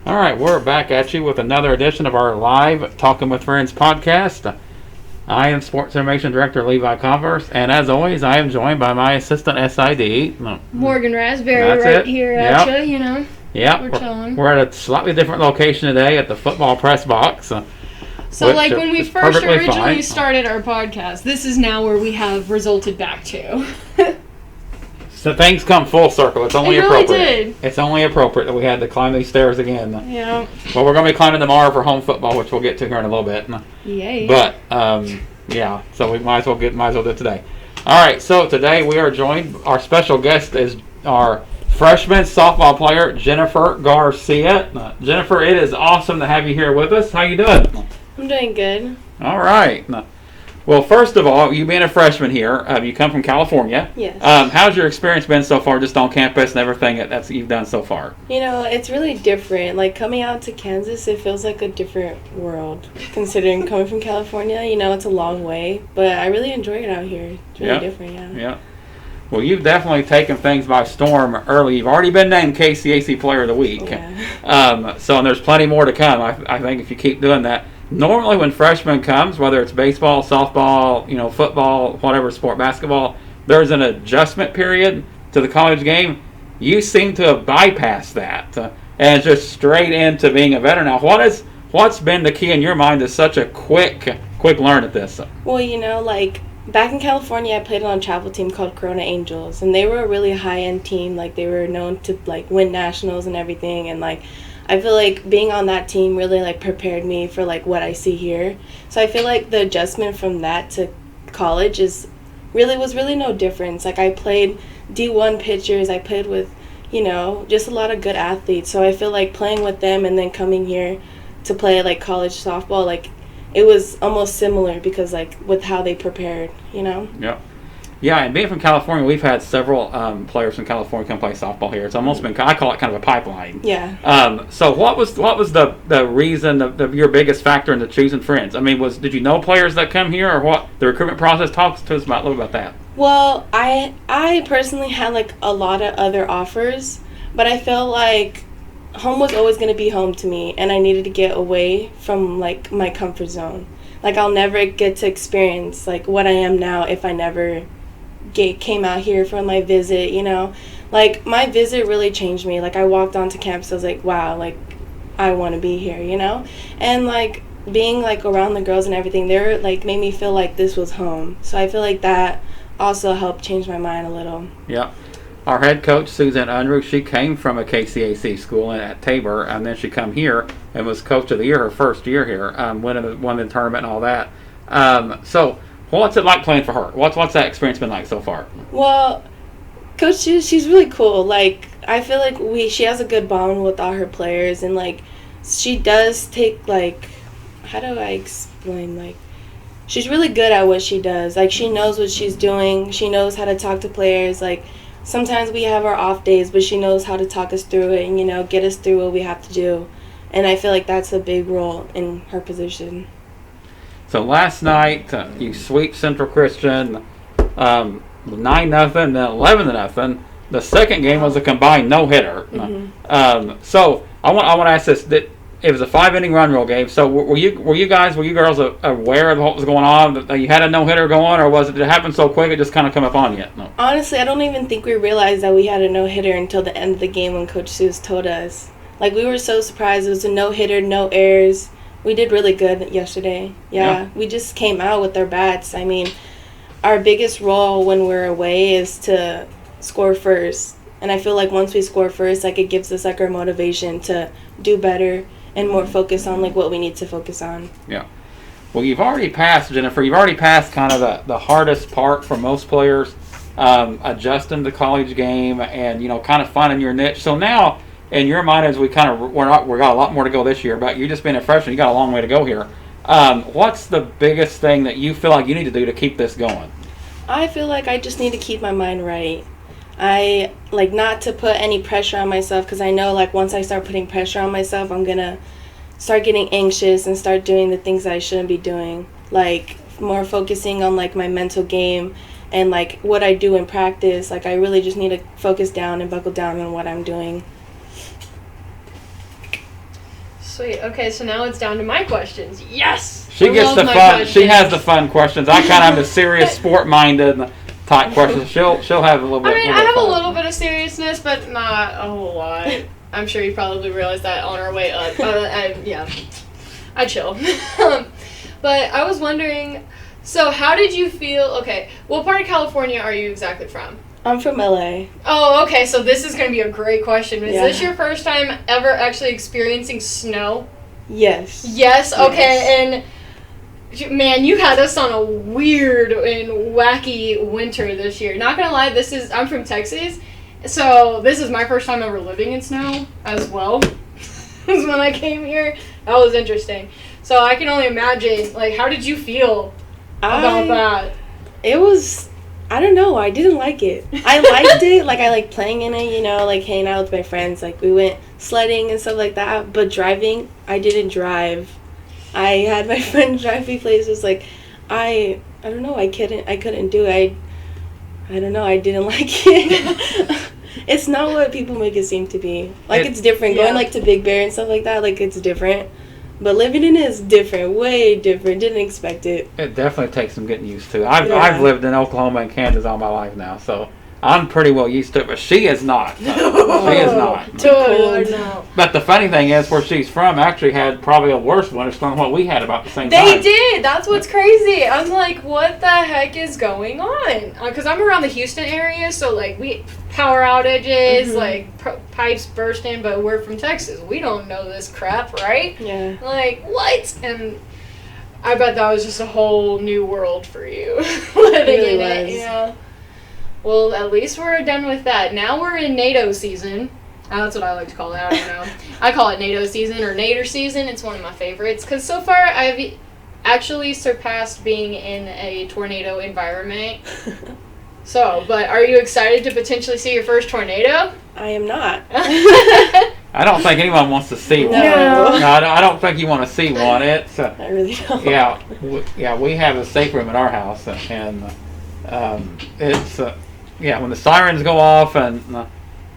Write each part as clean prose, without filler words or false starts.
All right, we're back at you with another edition of our live Talking with Friends podcast. I am Sports Information Director Levi Converse, and as always, I am joined by my assistant SID, Morgan Raspberry, here at you, Yeah, we're chilling. We're at a slightly different location today at the football press box. So, like, when we first originally started our podcast, this is now where we have resulted back to. So things come full circle. It's only appropriate. Did. It's only appropriate that we had to climb these stairs again. Yeah. Well, we're going to be climbing tomorrow for home football, which we'll get to here in a little bit. Yay. But yeah, so we might as well do it today. All right. So today we are joined. Our special guest is our freshman softball player Jennifer Garcia. Jennifer, it is awesome to have you here with us. How you doing? I'm doing good. All right. Well, first of all, you being a freshman here, you come from California. Yes. How's your experience been so far, just on campus and everything that you've done so far? You know, it's really different. Like, coming out to Kansas, it feels like a different world, considering coming from California. You know, it's a long way, but I really enjoy it out here. It's really different, Yeah. Well, you've definitely taken things by storm early. You've already been named KCAC Player of the Week. Yeah. And there's plenty more to come. I think if you keep doing that. Normally when freshmen comes, whether it's baseball, softball, football, whatever sport, basketball, there's an adjustment period to the college game. You seem to have bypassed that and just straight into being a veteran. Now, what's been the key in your mind to such a quick learn at this? Well, like, back in California, I played on a travel team called Corona Angels, and they were a really high-end team. Like, they were known to, like, win nationals and everything, and, like, I feel like being on that team really, like, prepared me for, like, what I see here. So I feel like the adjustment from that to college was really no difference. Like, I played D1 pitchers. I played with, just a lot of good athletes. So I feel like playing with them and then coming here to play, like, college softball, like, it was almost similar because, like, with how they prepared, Yeah. Yeah, and being from California, we've had several players from California come play softball here. It's almost been, I call it kind of a pipeline. Yeah. So what was the reason, your biggest factor in the choosing friends? I mean, did you know players that come here, or what? The recruitment process, talk to us a little about that. Well, I personally had, like, a lot of other offers, but I felt like home was always going to be home to me, and I needed to get away from, like, my comfort zone. Like, I'll never get to experience, like, what I am now if I never came out here for my visit, Like, my visit really changed me. Like, I walked onto campus, I was like, wow, like, I want to be here, And, like, being, like, around the girls and everything, they were, like, made me feel like this was home. So I feel like that also helped change my mind a little. Yeah. Our head coach, Suzanne Unruh, she came from a KCAC school at Tabor, and then she come here and was coach of the year her first year here, won the tournament and all that. So what's it like playing for her? What's that experience been like so far? Well, Coach, she's really cool. Like, I feel like she has a good bond with all her players, and, like, she does take, like, how do I explain, like, she's really good at what she does. Like, she knows what she's doing. She knows how to talk to players. Like, sometimes we have our off days, but she knows how to talk us through it and, get us through what we have to do. And I feel like that's a big role in her position. So last night, you sweep Central Christian 9-0, then 11-0. The second game was a combined no-hitter. Mm-hmm. So I want to ask this: it was a 5-inning run rule game. So were you girls aware of what was going on? That you had a no-hitter going, or did it happen so quick it just kind of come up on you? No. Honestly, I don't even think we realized that we had a no-hitter until the end of the game when Coach Seuss told us. Like, we were so surprised. It was a no-hitter, no errors. We did really good yesterday. Yeah. We just came out with our bats. I mean, our biggest role when we're away is to score first. And I feel like once we score first, like, it gives us, like, our motivation to do better and more focus on, like, what we need to focus on. Yeah. Well, you've already passed, Jennifer. You've already passed kind of the hardest part for most players, adjusting to the college game and, kind of finding your niche. So now, in your mind, as we got a lot more to go this year, but you just being a freshman, you got a long way to go here. What's the biggest thing that you feel like you need to do to keep this going? I feel like I just need to keep my mind right. I like not to put any pressure on myself, because I know, like, once I start putting pressure on myself, I'm going to start getting anxious and start doing the things that I shouldn't be doing. Like, more focusing on, like, my mental game and, like, what I do in practice. Like, I really just need to focus down and buckle down on what I'm doing. Sweet. Okay, so now it's down to my questions. Yes. She gets the fun. Questions. She has the fun questions. I kind of have the serious, sport-minded type questions. She'll have a little bit. I have a little bit of seriousness, but not a whole lot. I'm sure you probably realized that on our way up. I chill. But I was wondering, so how did you feel? Okay, what part of California are you exactly from? I'm from LA. Oh, okay, so this is going to be a great question. Is this your first time ever actually experiencing snow? Yes. Yes? Okay, and man, you had us on a weird and wacky winter this year. Not going to lie, I'm from Texas, so this is my first time ever living in snow as well. When I came here. That was interesting. So I can only imagine, like, how did you feel about that? It was... I don't know. I didn't like it. I liked it. Like, I liked playing in it, like, hanging out with my friends. Like, we went sledding and stuff like that. But driving, I didn't drive. I had my friend drive me places. Like, I don't know. I couldn't do it. I don't know. I didn't like it. It's not what people make it seem to be. Like, it's different. Going, like, to Big Bear and stuff like that, like, it's different. But living in it is different, way different. Didn't expect it. It definitely takes some getting used to. I've lived in Oklahoma and Kansas all my life now, so I'm pretty well used to it. But she is not. She is not. Totally not. But the funny thing is, where she's from actually had probably a worse winter storm than what we had about the same time. They did. That's what's crazy. I'm like, what the heck is going on? Because I'm around the Houston area, so like we power outages, like pipes bursting. But we're from Texas. We don't know this crap, right? Yeah. Like what? And I bet that was just a whole new world for you living in it. Yeah. Well, at least we're done with that. Now we're in NATO season. That's what I like to call it. I don't know. I call it NATO season or Nader season. It's one of my favorites because so far I've actually surpassed being in a tornado environment. But are you excited to potentially see your first tornado? I am not. I don't think anyone wants to see one. No. I don't think you want to see one. It's I really don't. Yeah, we have a safe room at our house, and it's when the sirens go off and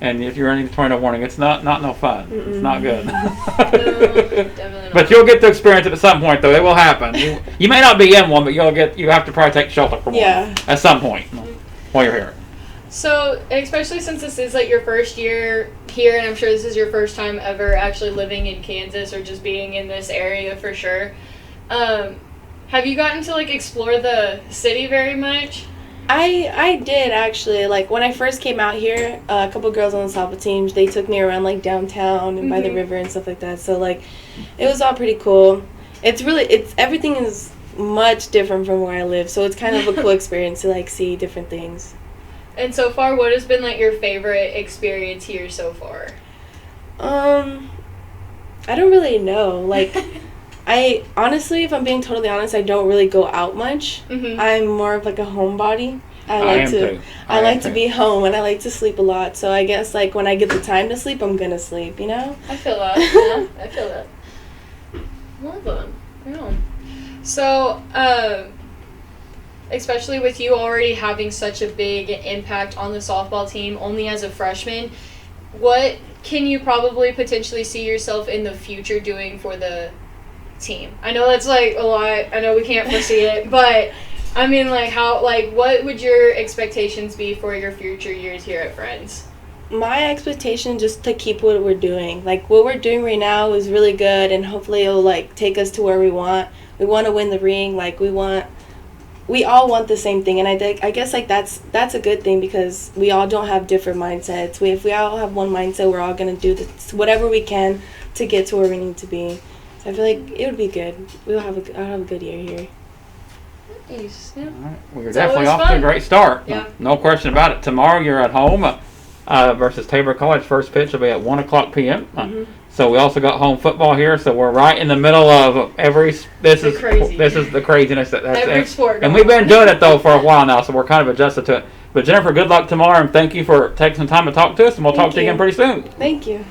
if you're in a tornado warning, it's not no fun. Mm-mm. It's not good. No, definitely not. But you'll get to experience it at some point, though. It will happen. You may not be in one, but you have to probably take shelter from one at some point while you're here. So, especially since this is like your first year here, and I'm sure this is your first time ever actually living in Kansas or just being in this area for sure. Have you gotten to like explore the city very much? I did actually. Like when I first came out here, a couple girls on the softball team, they took me around like downtown and by the river and stuff like that. So like, it was all pretty cool. Everything is much different from where I live, so it's kind of a cool experience to like see different things. And so far, what has been like your favorite experience here so far? I don't really know. Like, I honestly, if I'm being totally honest, I don't really go out much. I'm more of like a homebody. I like to be home and I like to sleep a lot. So I guess like when I get the time to sleep, I'm gonna sleep. You know? I feel that. Yeah, I feel that. Well done. Yeah. So, especially with you already having such a big impact on the softball team, only as a freshman, what can you probably potentially see yourself in the future doing for the team? I know that's like a lot. I know we can't foresee it, but I mean, like, what would your expectations be for your future years here at Friends? My expectation just to keep what we're doing. Like, what we're doing right now is really good, and hopefully it'll, like, take us to where we want. We want to win the ring. Like, we all want the same thing, and I guess, like, that's a good thing because we all don't have different mindsets. If we all have one mindset, we're all going to do whatever we can to get to where we need to be. So I feel like it would be good. I'll have a good year here. Nice. Yeah. All right. Well, you're definitely off to a great start. Yeah. No question about it. Tomorrow you're at home versus Tabor College. First pitch will be at 1:00 p.m. So we also got home football here. So we're right in the middle of this is the craziness that's every sport. And we've been doing it though for a while now, so we're kind of adjusted to it. But Jennifer, good luck tomorrow, and thank you for taking some time to talk to us. And we'll talk to you again pretty soon. Thank you.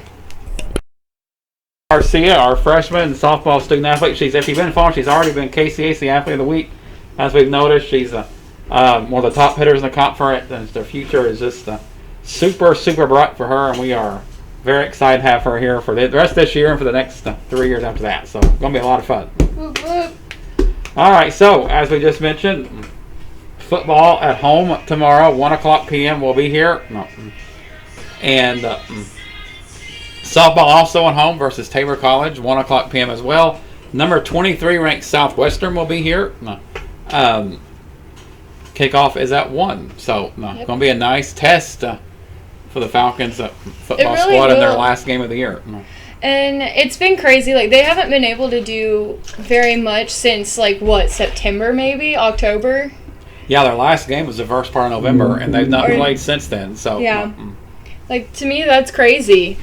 Garcia, our freshman softball student athlete. If you've been following, she's already been KCAC Athlete of the Week. As we've noticed, she's one of the top hitters in the conference, and their future is just super, super bright for her, and we are very excited to have her here for the rest of this year and for the next 3 years after that. So, it's going to be a lot of fun. Whoop, whoop. All right, so as we just mentioned, football at home tomorrow, 1 o'clock p.m. We'll be here. No. And softball also at home versus Tabor College, 1 o'clock p.m. as well. Number 23 ranked Southwestern will be here. Kickoff is at 1. So, going to be a nice test for the Falcons football really squad in their will. last game of the year. And it's been crazy. Like, they haven't been able to do very much since, like, what, September maybe? October? Yeah, their last game was the first part of November, and they've not played since then. So Yeah. Like, to me, that's crazy.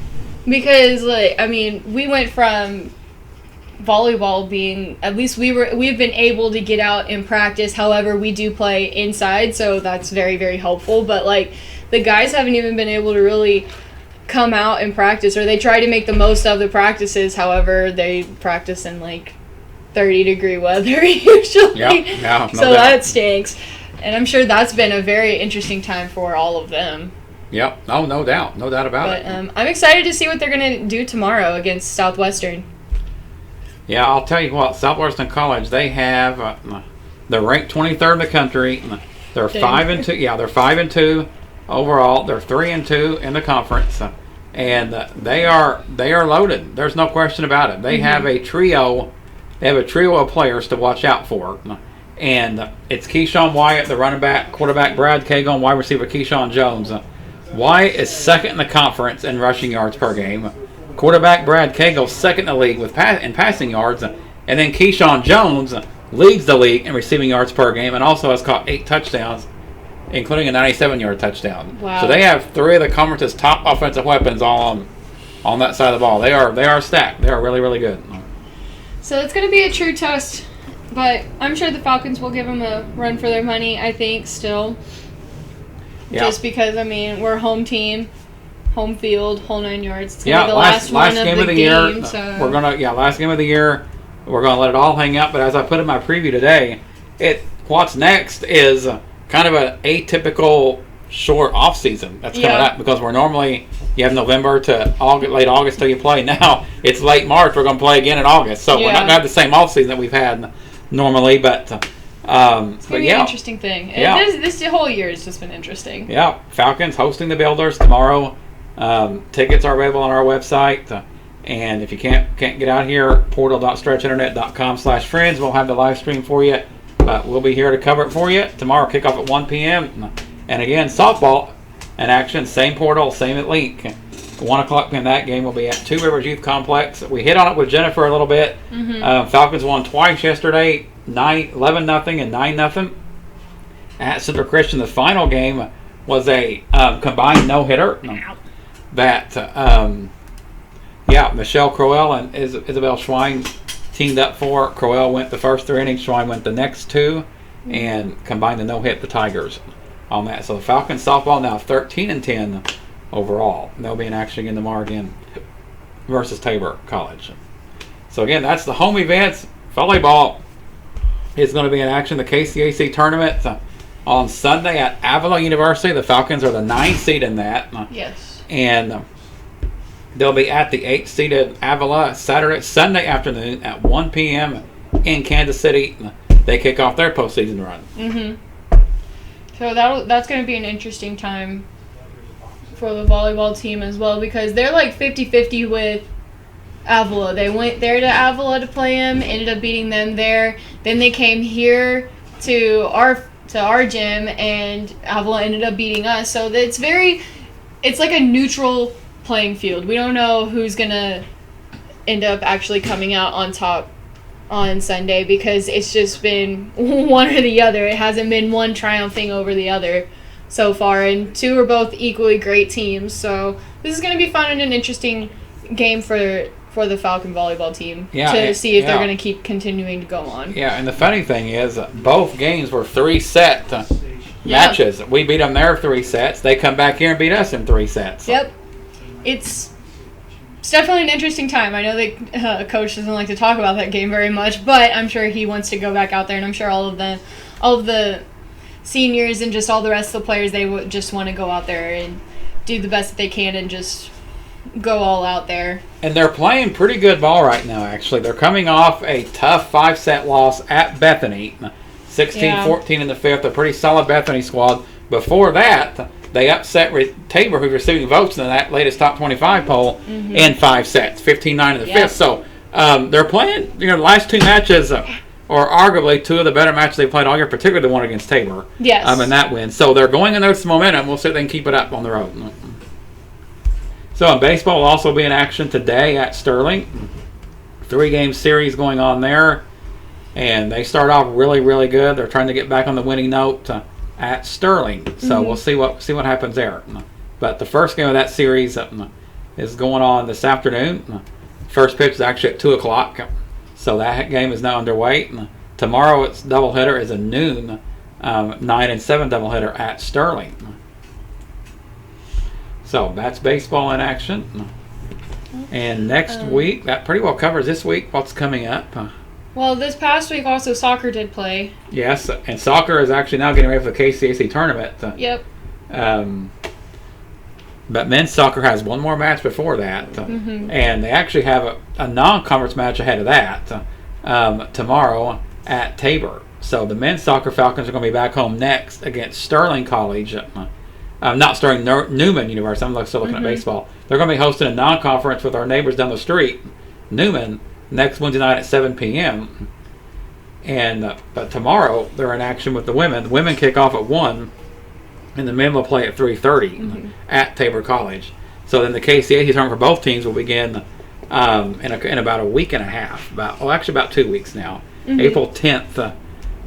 Because, like, I mean, we went from volleyball being, at least we've been able to get out and practice. However, we do play inside, so that's very, very helpful. But, like, the guys haven't even been able to really come out and practice, or they try to make the most of the practices. However, they practice in, like, 30-degree weather usually. Yeah, so that stinks. And I'm sure that's been a very interesting time for all of them. Yep. Oh, no doubt about it. I'm excited to see what they're going to do tomorrow against Southwestern. Yeah, I'll tell you what. Southwestern College, they have they're ranked 23rd in the country. They're 5-2. Yeah, they're 5-2 overall. They're 3-2 in the conference, and they are loaded. There's no question about it. They have a trio. They have a trio of players to watch out for. And it's Keyshawn Wyatt, the running back, quarterback Brad Cagle, and wide receiver Keyshawn Jones. Wyatt is second in the conference in rushing yards per game. Quarterback Brad Cagle second in the league in passing yards. And then Keyshawn Jones leads the league in receiving yards per game and also has caught 8 touchdowns, including a 97-yard touchdown. Wow. So they have 3 of the conference's top offensive weapons all on that side of the ball. They are stacked. They are really, really good. So it's going to be a true test. But I'm sure the Falcons will give them a run for their money, I think, still. Yeah. Just because, I mean, we're a home team, home field, whole 9 yards. It's going to be the last one game of the game. year. So. Last game of the year. We're going to let it all hang out. But as I put in my preview today, what's next is kind of an atypical short off season that's coming up, because we're normally, you have November to late August till you play. Now it's late March. We're going to play again in August. So we're not going to have the same off season that we've had normally, but it's going to be an interesting thing. Yeah. This whole year has just been interesting. Yeah, Falcons hosting the Builders tomorrow. Tickets are available on our website, and if you can't get out here, portal.stretchinternet.com/friends. We'll have the live stream for you, but we'll be here to cover it for you tomorrow. Kickoff at 1 p.m. And again, softball in action, same portal, same link. 1 o'clock p.m. That game will be at Two Rivers Youth Complex. We hit on it with Jennifer a little bit. Falcons won twice yesterday, 11-0 and 9-0 at Central Christian. The final game was a combined no-hitter that Michelle Crowell and Isabel Schwein teamed up for. Crowell went the first 3 innings, Schwein went the next 2, and combined the no-hit the Tigers on that. So the Falcons softball now 13-10 overall. They'll be in action again tomorrow again versus Tabor College. So again, that's the home events. Volleyball is going to be in action. The KCAC tournament on Sunday at Avila University. The Falcons are the 9th seed in that. Yes. And they'll be at the 8th seeded Avila Sunday afternoon at 1 p.m. in Kansas City. They kick off their postseason run. So that's going to be an interesting time for the volleyball team as well, because they're like 50-50 with Avila. They went there to Avila to play them, ended up beating them there. Then they came here to our gym, and Avila ended up beating us. So it's like a neutral playing field. We don't know who's going to end up actually coming out on top on Sunday, because it's just been one or the other. It hasn't been one triumphing over the other so far, and 2 are both equally great teams. So this is going to be fun and an interesting game for the Falcon volleyball team to see if they're going to keep continuing to go on. Yeah, and the funny thing is, both games were 3-set matches. We beat them there 3 sets. They come back here and beat us in 3 sets. Yep. It's definitely an interesting time. I know that coach doesn't like to talk about that game very much, but I'm sure he wants to go back out there, and I'm sure all of the seniors and just all the rest of the players, they would just want to go out there and do the best that they can and just go all out there. And they're playing pretty good ball right now, actually. They're coming off a tough 5-set loss at Bethany, 16-14 in the fifth. A pretty solid Bethany squad. Before that, they upset Tabor, who's receiving votes in that latest top 25 poll, in 5 sets, 15-9 in the fifth. So they're playing, the last 2 matches are arguably 2 of the better matches they played all year, particularly the one against Tabor. Yes. In that win. So they're going in there with some momentum. We'll see if they can keep it up on the road. So in baseball, will also be in action today at Sterling. 3-game series going on there. And they start off really, really good. They're trying to get back on the winning note at Sterling. So we'll see what happens there. But the first game of that series is going on this afternoon. First pitch is actually at 2 o'clock. So that game is now underway. Tomorrow its doubleheader is a noon 9 and 7 doubleheader at Sterling. So that's baseball in action. And next week, that pretty well covers this week, what's coming up. Well, this past week also soccer did play. Yes, and soccer is actually now getting ready for the KCAC tournament. Yep. But men's soccer has one more match before that. And they actually have a non-conference match ahead of that tomorrow at Tabor. So the men's soccer Falcons are going to be back home next against Sterling College. Not Sterling, Newman University. I'm still looking at baseball. They're going to be hosting a non-conference with our neighbors down the street, Newman, next Wednesday night at 7 p.m. And but tomorrow they're in action with the women. The women kick off at 1, and the men will play at 3:30 at Tabor College. So then the KCAC tournament for both teams will begin in about a week and a half. Actually about 2 weeks now. April 10th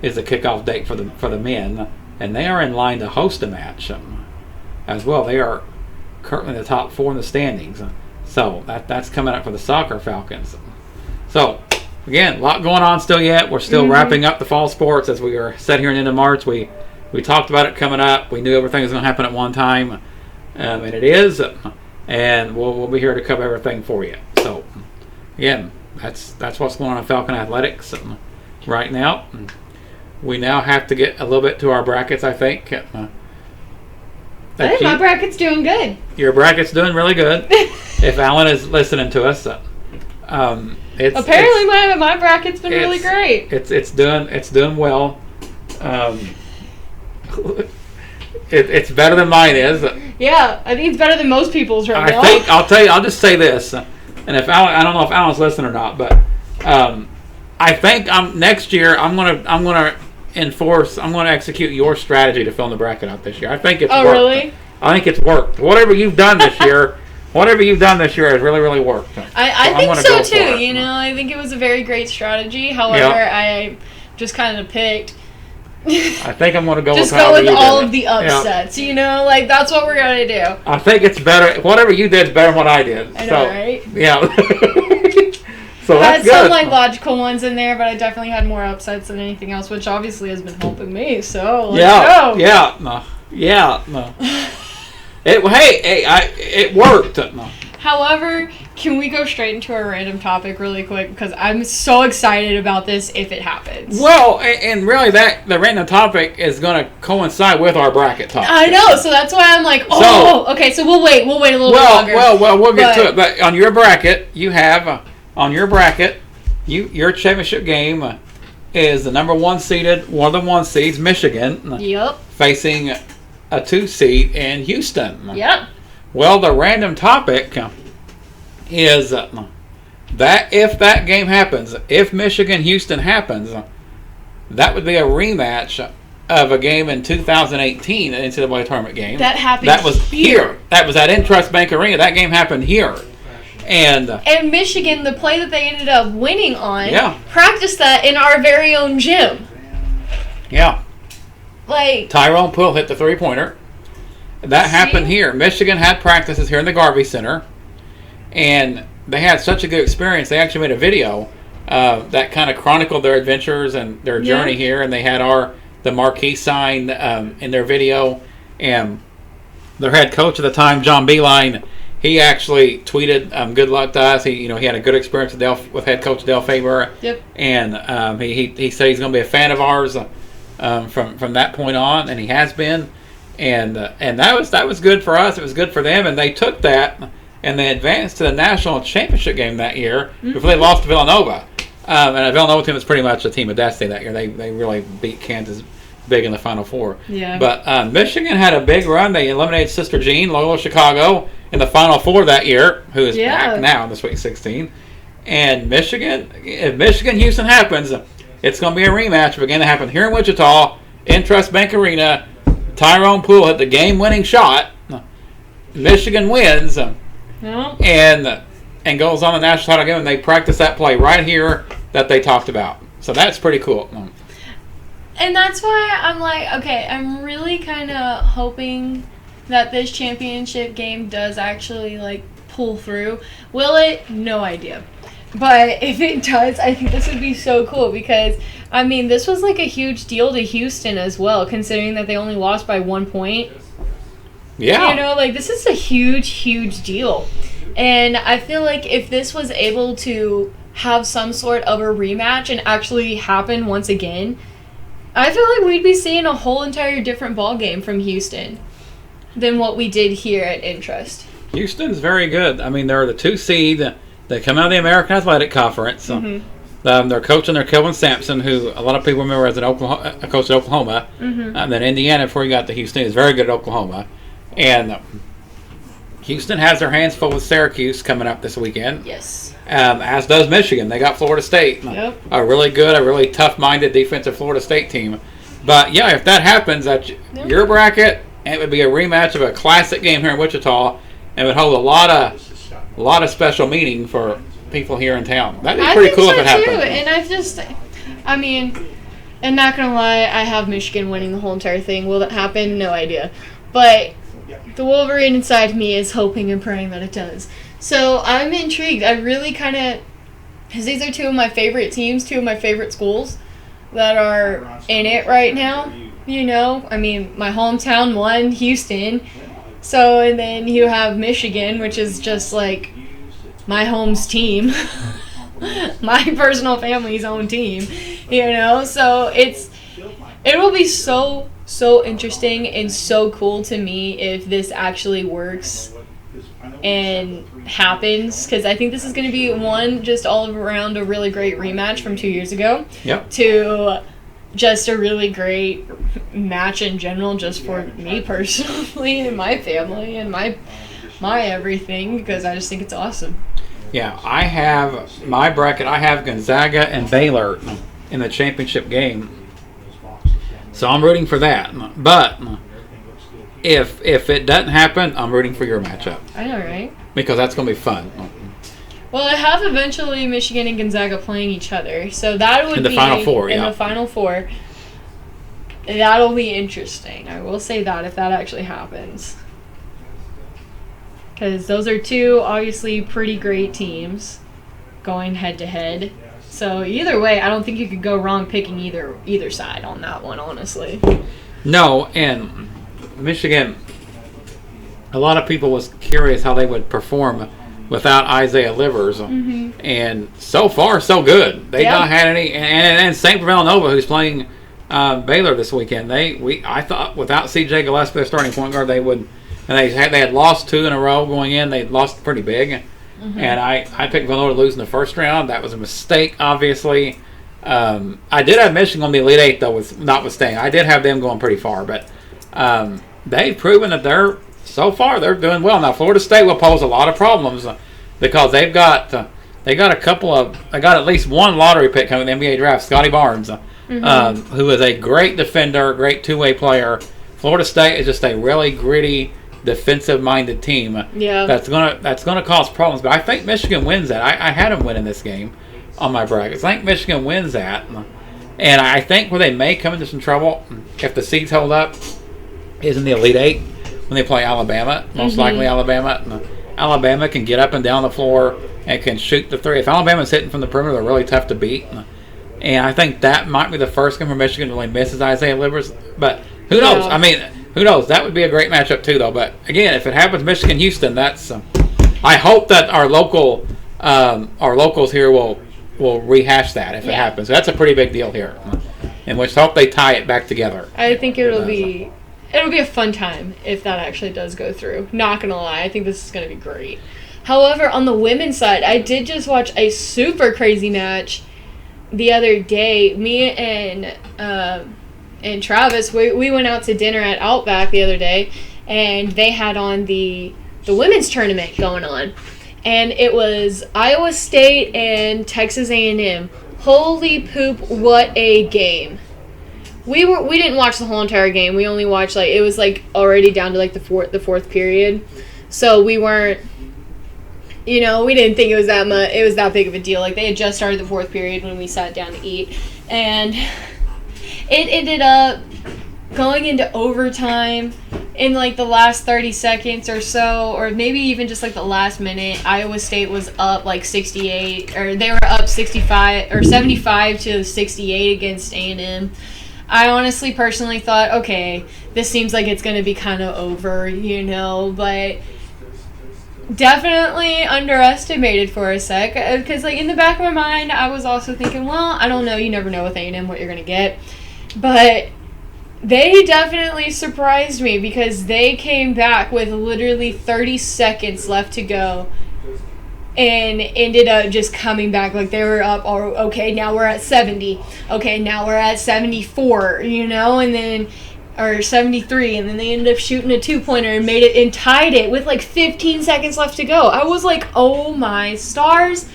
is the kickoff date for the men, and they are in line to host a match as well. They are currently in the top 4 in the standings. So that's coming up for the soccer Falcons. So again, a lot going on still yet. We're still wrapping up the fall sports as we are set here in the end of March. We talked about it coming up. We knew everything was going to happen at one time, and it is. And we'll be here to cover everything for you. So again, that's what's going on in Falcon Athletics right now. We now have to get a little bit to our brackets, I think. I think my bracket's doing good. Your bracket's doing really good. If Alan is listening to us, apparently my bracket's been really great. It's doing well. It's better than mine is. Yeah, I think it's better than most people's right now. I'll tell you. I'll just say this, and if Alan, I don't know if Alan's listening or not, but I think next year I'm gonna execute your strategy to fill in the bracket out this year. I think it's worked. Oh, really? I think it's worked. Whatever you've done this year has really, really worked. I think so too. I think it was a very great strategy. However, I just kind of picked. I think I'm going to go just go with all of the upsets. Like that's what we're going to do. I think it's better. Whatever you did is better than what I did. I know, right? Yeah. So I had some logical ones in there, but I definitely had more upsets than anything else, which obviously has been helping me. So let's go. No. It worked. No. However, can we go straight into our random topic really quick? Because I'm so excited about this if it happens. Well, and really the random topic is going to coincide with our bracket topic. I know, so that's why I'm like, okay, so we'll wait a little bit longer. Well, we'll get to it. But on your bracket, you have, your championship game is the number 1 seeded, one of the 1 seeds, Michigan. Yep. Facing a 2 seed in Houston. Yep. Well, the random topic is that if that game happens, if Michigan-Houston happens, that would be a rematch of a game in 2018, an NCAA tournament game. That happened. That was here. That was at Intrust Bank Arena. That game happened here. And Michigan, the play that they ended up winning on, practiced that in our very own gym. Yeah. Like Tyrone Poole hit the 3-pointer. That happened here. Michigan had practices here in the Garvey Center, and they had such a good experience. They actually made a video that kind of chronicled their adventures and their journey here, and they had the marquee sign in their video. And their head coach at the time, John Beeline, he actually tweeted good luck to us. He had a good experience with head coach Dale Faber. Yep. And he said he's going to be a fan of ours from that point on, and he has been. And that was good for us. It was good for them, and they took that and they advanced to the national championship game that year before they lost to Villanova. And a Villanova team was pretty much a team of destiny that year. They really beat Kansas big in the Final Four. Yeah. But Michigan had a big run. They eliminated Sister Jean, Loyola Chicago, in the Final Four that year, who is back now in the Sweet 16. And Michigan, if Michigan-Houston happens, it's going to be a rematch. We're going to happen here in Wichita, in Trust Bank Arena. Tyrone Poole hit the game-winning shot. Michigan wins. And goes on the national title game, and they practice that play right here that they talked about. So that's pretty cool. And that's why I'm like, okay, I'm really kind of hoping that this championship game does actually, like, pull through. Will it? No idea. But if it does, I think this would be so cool because, I mean, this was, like, a huge deal to Houston as well, considering that they only lost by 1 point. Yeah. You know, like, this is a huge, huge deal. And I feel like if this was able to have some sort of a rematch and actually happen once again, I feel like we'd be seeing a whole entire different ball game from Houston than what we did here at Intrust. Houston's very good. I mean, they're the 2 seed. They come out of the American Athletic Conference. They're coaching their Kelvin Sampson, who a lot of people remember as a coach at Oklahoma. And then Indiana, before he got to Houston, is very good at Oklahoma. And Houston has their hands full with Syracuse coming up this weekend. Yes. As does Michigan. They got Florida State. Yep. A really tough-minded defensive Florida State team. But, yeah, if that happens at your bracket, it would be a rematch of a classic game here in Wichita, and would hold a lot of special meaning for people here in town. That'd be pretty cool if it happened. And I mean, and not going to lie, I have Michigan winning the whole entire thing. Will that happen? No idea. But the Wolverine inside me is hoping and praying that it does. So I'm intrigued. I really kind of, because these are 2 of my favorite teams, 2 of my favorite schools that are in it right now. You know, I mean, my hometown won, Houston. So, and then you have Michigan, which is just like my home's team. My personal family's own team, you know? So it will be so interesting and so cool to me if this actually works and happens, because I think this is going to be just all around a really great rematch from 2 years ago. Yep. To just a really great match in general, just for me personally and my family and my everything, because I just think it's awesome. Yeah, I have my bracket. I have Gonzaga and Baylor in the championship game. So I'm rooting for that. But if it doesn't happen, I'm rooting for your matchup. I know, right? Because that's going to be fun. Well, I have eventually Michigan and Gonzaga playing each other. So that would be... In the Final Four, in the Final Four. That'll be interesting. I will say that if that actually happens. Because those are 2 obviously pretty great teams going head-to-head. So either way, I don't think you could go wrong picking either side on that one, honestly. No, and Michigan, a lot of people was curious how they would perform without Isaiah Livers. And so far, so good. They've not had any. And same for Villanova, who's playing Baylor this weekend. I thought without C.J. Gillespie, their starting point guard, they would. And they had lost 2 in a row going in. They lost pretty big. And I picked Villanova to lose in the first round. That was a mistake, obviously. I did have Michigan on the Elite 8, though, notwithstanding. I did have them going pretty far. But they've proven that so far they're doing well. Now, Florida State will pose a lot of problems because they got at least 1 lottery pick coming in the NBA draft, Scotty Barnes, who is a great defender, great 2-way player. Florida State is just a really gritty, defensive-minded team. Yeah. That's gonna cause problems. But I think Michigan wins that. I had them winning this game on my brackets. I think Michigan wins that. And I think where they may come into some trouble, if the seeds hold up, is in the Elite 8 when they play Alabama. Most likely Alabama. Alabama can get up and down the floor and can shoot the 3. If Alabama's hitting from the perimeter, they're really tough to beat. And I think that might be the first game where Michigan really misses Isaiah Livers. But who knows? I mean, who knows? That would be a great matchup too, though. But again, if it happens, Michigan-Houston, that's. I hope that our locals here will rehash that if it happens. So that's a pretty big deal here, and let's hope they tie it back together. I think it'll be a fun time if that actually does go through. Not gonna lie, I think this is gonna be great. However, on the women's side, I did just watch a super crazy match the other day. Me and Travis, we went out to dinner at Outback the other day, and they had on the women's tournament going on. And it was Iowa State and Texas A&M. Holy poop, what a game. We didn't watch the whole entire game. We only watched, like, it was, like, already down to, like, the fourth period. So we weren't, you know, we didn't think it was that big of a deal. Like, they had just started the fourth period when we sat down to eat. And it ended up going into overtime in, like, the last 30 seconds or so, or maybe even just, like, the last minute. Iowa State was up, like, 68, or they were up 65, or 75 to 68 against A&M. I honestly, personally thought, okay, this seems like it's going to be kind of over, you know, but definitely underestimated for a sec, because, like, in the back of my mind, I was also thinking, well, I don't know, you never know with A&M what you're going to get, but they definitely surprised me because they came back with literally 30 seconds left to go and ended up just coming back. Like, they were up, or okay, now we're at 70. Okay, now we're at 74, you know, and then, or 73, and then they ended up shooting a two-pointer and made it and tied it with like 15 seconds left to go. I was like, oh my stars,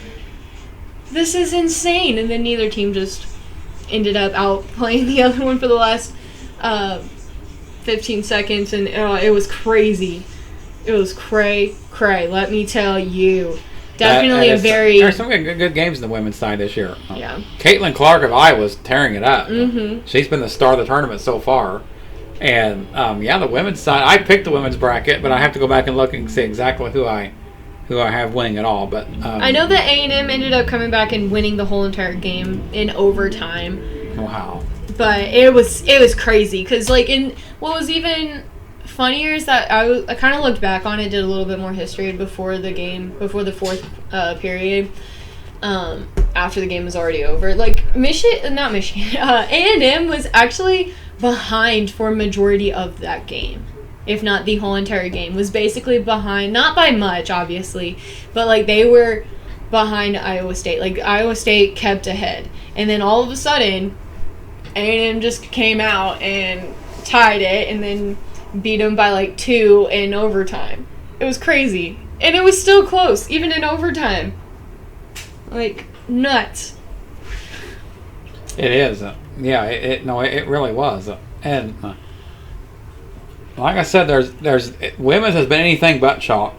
this is insane. And then neither team just ended up outplaying the other one for the last 15 seconds, and it was crazy. It was cray, let me tell you. Definitely There's some good games in the women's side this year. Yeah. Caitlin Clark of Iowa's tearing it up. Mm-hmm. She's been the star of the tournament so far. And, the women's side, I picked the women's bracket, but I have to go back and look and see exactly who I have winning it all. But I know that A&M ended up coming back and winning the whole entire game in overtime. Wow. But it was crazy because, like, what was even funnier is that I kind of looked back on it, did a little bit more history before the fourth period, after the game was already over. Like, A&M was actually behind for a majority of that game, if not the whole entire game. Was basically behind, not by much, obviously, but, like, they were behind Iowa State. Like, Iowa State kept ahead, and then all of a sudden A&M just came out and tied it, and then beat them by like 2 in overtime. It was crazy, and it was still close even in overtime. Like, nuts. It is. It really was. And like I said, there's women's has been anything but chalk.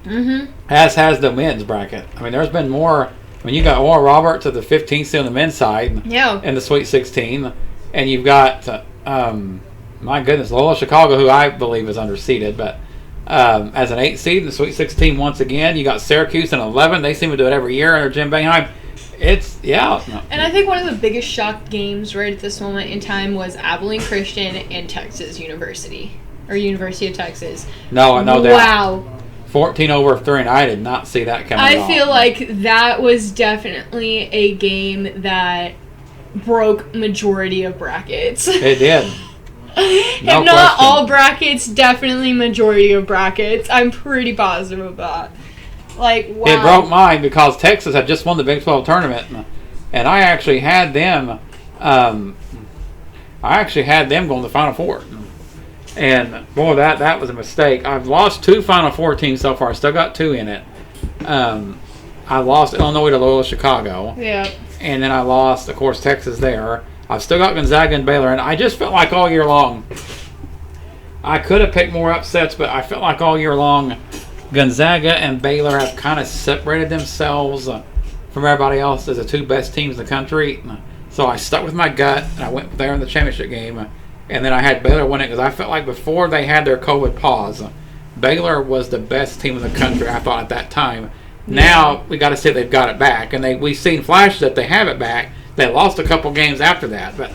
Mm-hmm. As has the men's bracket. I mean, there's been more. I mean, you got Oral Roberts at the 15th seed on the men's side. Yeah. In the Sweet 16, and you've got my goodness, Loyola Chicago, who I believe is underseeded, but as an 8th seed in the Sweet 16 once again. You got Syracuse in 11. They seem to do it every year under Jim Boeheim. And I think one of the biggest shock games right at this moment in time was Abilene Christian and Texas University, or University of Texas. No doubt. Wow. 14 over 3, and I did not see that coming. I feel like that was definitely a game that broke majority of brackets. It did. If not all brackets, definitely majority of brackets. I'm pretty positive of that. Like, wow. It broke mine because Texas had just won the Big 12 tournament, and I actually had them. going to the Final Four. And boy, that was a mistake. I've lost 2 Final Four teams so far. I still got 2 in it. I lost Illinois to Loyola Chicago. Yeah. And then I lost, of course, Texas there. I've still got Gonzaga and Baylor, and I just felt like all year long, I could have picked more upsets, but I felt like all year long, Gonzaga and Baylor have kind of separated themselves from everybody else as the 2 best teams in the country. So I stuck with my gut, and I went there in the championship game, and then I had Baylor win it because I felt like before they had their COVID pause, Baylor was the best team in the country, I thought, at that time. Now we got to see if they've got it back, and we've seen flashes that they have it back. They lost a couple games after that, but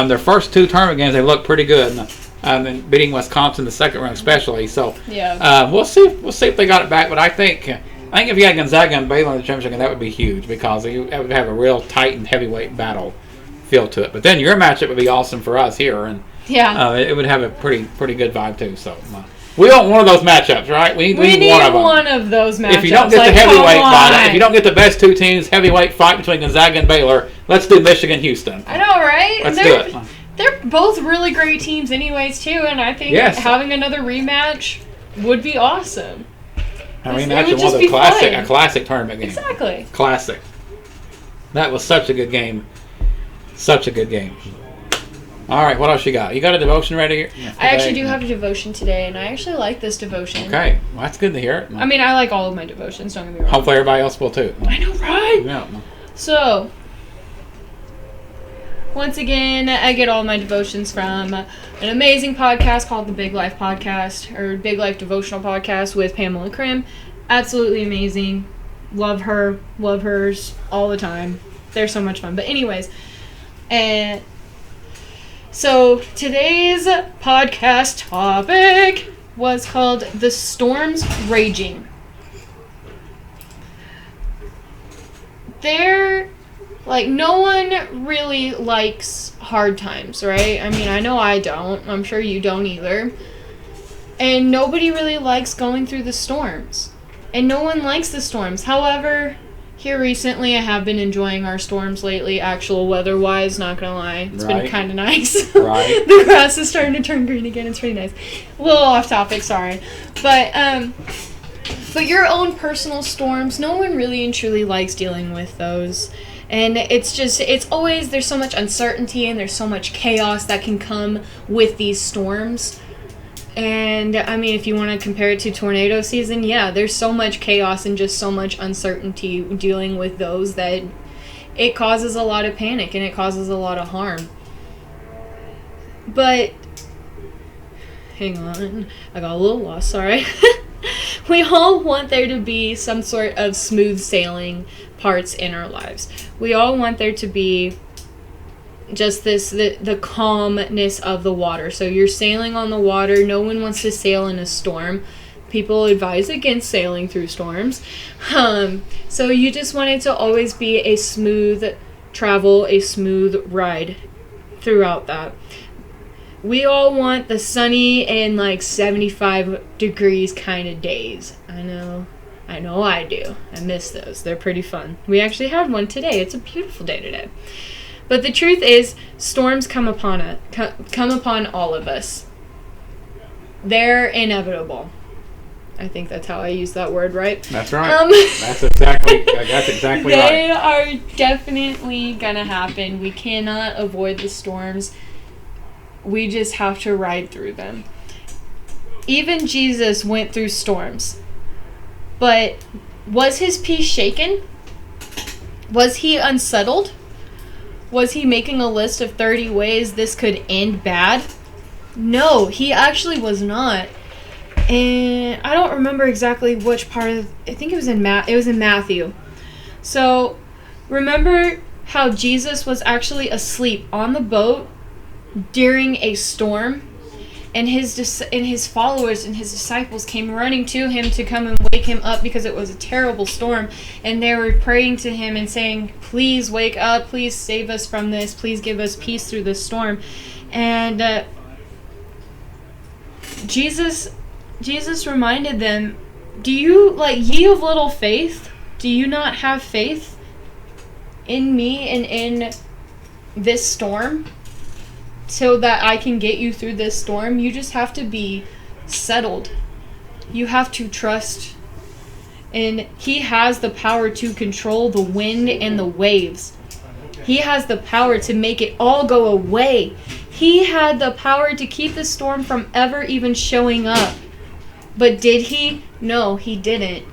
their first 2 tournament games they looked pretty good, and beating Wisconsin the second round especially. So we'll see if they got it back. But I think if you had Gonzaga and Baylor in the championship game, that would be huge because it would have a real tight and heavyweight battle feel to it. But then your matchup would be awesome for us here, and it would have a pretty good vibe too. So We want one of those matchups, right? We need one of them. One of those matchups. If you don't get the heavyweight fight, if you don't get the best two teams heavyweight fight between Gonzaga and Baylor, let's do Michigan-Houston. I know, right? Let's do it. They're both really great teams anyways, too, and I think having another rematch would be awesome. A rematch of a classic tournament game. Exactly. Classic. That was such a good game. Such a good game. All right, what else you got? You got a devotion ready? I actually do have a devotion today, and I actually like this devotion. Okay, well, that's good to hear. I mean, I like all of my devotions, don't get me wrong. Hopefully everybody else will too. I know, right? Yeah. So, once again, I get all my devotions from an amazing podcast called the Big Life Podcast, or Big Life Devotional Podcast with Pamela Krim. Absolutely amazing. Love her. Love hers all the time. They're so much fun. But anyways, and so today's podcast topic was called The Storms Raging. No one really likes hard times, right? I mean, I know I don't. I'm sure you don't either. And nobody really likes going through the storms. And no one likes the storms. However, here recently I have been enjoying our storms lately, actual weather-wise, not gonna lie. It's been kind of nice. Right. The grass is starting to turn green again. It's pretty nice. A little off topic, sorry. But your own personal storms, no one really and truly likes dealing with those. And it's always, there's so much uncertainty and there's so much chaos that can come with these storms. And, I mean, if you want to compare it to tornado season, yeah, there's so much chaos and just so much uncertainty dealing with those that it causes a lot of panic and it causes a lot of harm. But, hang on, I got a little lost, sorry. We all want there to be some sort of smooth sailing parts in our lives. We all want there to be just the calmness of the water. So you're sailing on the water. No one wants to sail in a storm. People advise against sailing through storms. So you just want it to always be a smooth travel, a smooth ride throughout that. We all want the sunny and 75 degrees kind of days. I know I do. I miss those. They're pretty fun. We actually had one today. It's a beautiful day today. But the truth is, storms come upon all of us. They're inevitable. I think that's how I use that word, right? That's right. That's exactly right. They are definitely gonna happen. We cannot avoid the storms. We just have to ride through them. Even Jesus went through storms. But was his peace shaken? Was he unsettled? Was he making a list of 30 ways this could end bad? No, he actually was not. And I don't remember exactly which part of, I think it was in Matthew. So, remember how Jesus was actually asleep on the boat during a storm? And his followers and his disciples came running to him to come and wake him up because it was a terrible storm. And they were praying to him and saying, please wake up, please save us from this, please give us peace through this storm. And Jesus reminded them, do you, ye of little faith, do you not have faith in me and in this storm? So that I can get you through this storm? You just have to be settled. You have to trust. And he has the power to control the wind and the waves. He has the power to make it all go away. He had the power to keep the storm from ever even showing up. But did he? No, he didn't.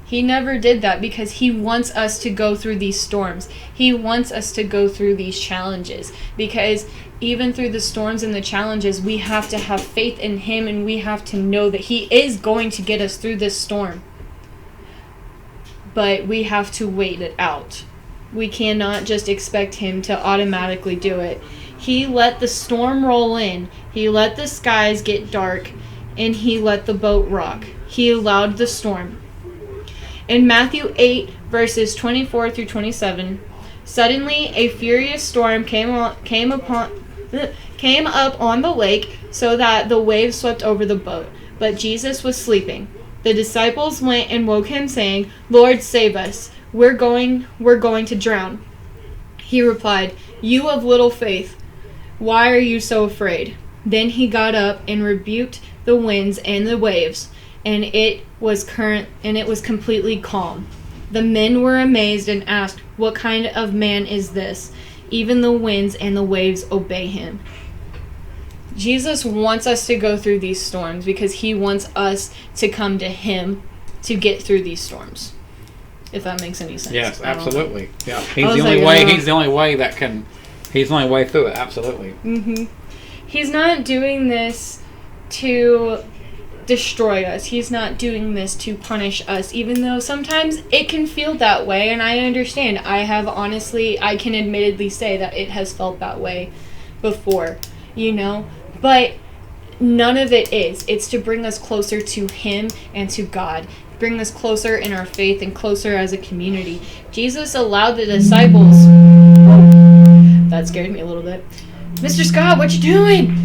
He never did that because he wants us to go through these storms. He wants us to go through these challenges. Because even through the storms and the challenges, we have to have faith in him and we have to know that he is going to get us through this storm. But we have to wait it out. We cannot just expect him to automatically do it. He let the storm roll in. He let the skies get dark. And he let the boat rock. He allowed the storm. In Matthew 8, verses 24 through 27, suddenly a furious storm came came up on the lake so that the waves swept over the boat. But Jesus was sleeping. The disciples went and woke him, saying, "Lord, save us. We're going to drown." He replied, "You of little faith, why are you so afraid?" Then he got up and rebuked the winds and the waves, and it was completely calm. The men were amazed and asked, "What kind of man is this? Even the winds and the waves obey him." Jesus wants us to go through these storms because he wants us to come to him to get through these storms. If that makes any sense. Yes, absolutely. Yeah, he's the only way. He's the only way that can. He's the only way through it. Absolutely. Mm-hmm. He's not doing this to destroy us. He's not doing this to punish us, even though sometimes it can feel that way, and I understand. I can admittedly say that it has felt that way before, but none of it is. It's to bring us closer to him and to God, bring us closer in our faith and closer as a community. Jesus allowed the disciples... Whoa, that scared me a little bit. Mr. Scott, what you doing?